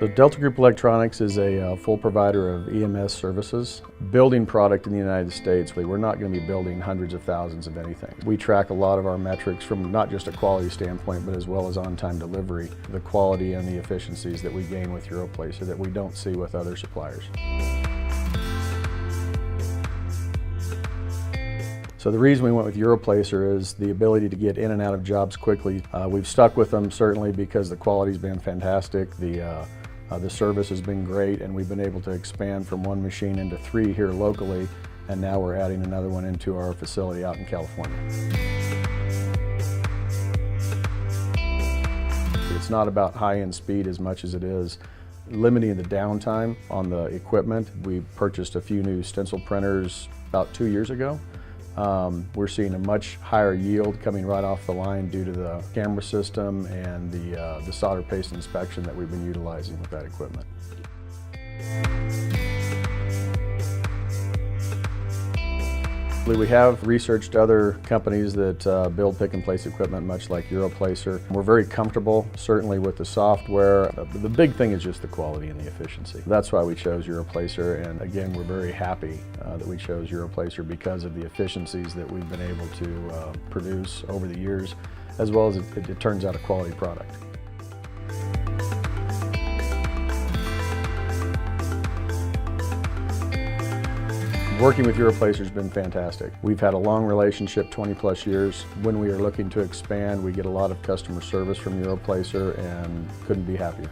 So Delta Group Electronics is a full provider of EMS services. Building product in the United States, we're not going to be building hundreds of thousands of anything. We track a lot of our metrics from not just a quality standpoint, but as well as on-time delivery, the quality and the efficiencies that we gain with Europlacer that we don't see with other suppliers. So the reason we went with Europlacer is the ability to get in and out of jobs quickly. We've stuck with them certainly because the quality's been fantastic, the service has been great, and we've been able to expand from one machine into 3 here locally, and now we're adding another one into our facility out in California. It's not about high-end speed as much as it is limiting the downtime on the equipment. We purchased a few new stencil printers about 2 years ago. We're seeing a much higher yield coming right off the line due to the camera system and the solder paste inspection that we've been utilizing with that equipment. We have researched other companies that build pick-and-place equipment much like Europlacer. We're very comfortable, certainly with the software. The big thing is just the quality and the efficiency. That's why we chose Europlacer, and again, we're very happy that we chose Europlacer because of the efficiencies that we've been able to produce over the years, as well as it turns out a quality product. Working with Europlacer has been fantastic. We've had a long relationship, 20+ years. When we are looking to expand, we get a lot of customer service from Europlacer and couldn't be happier.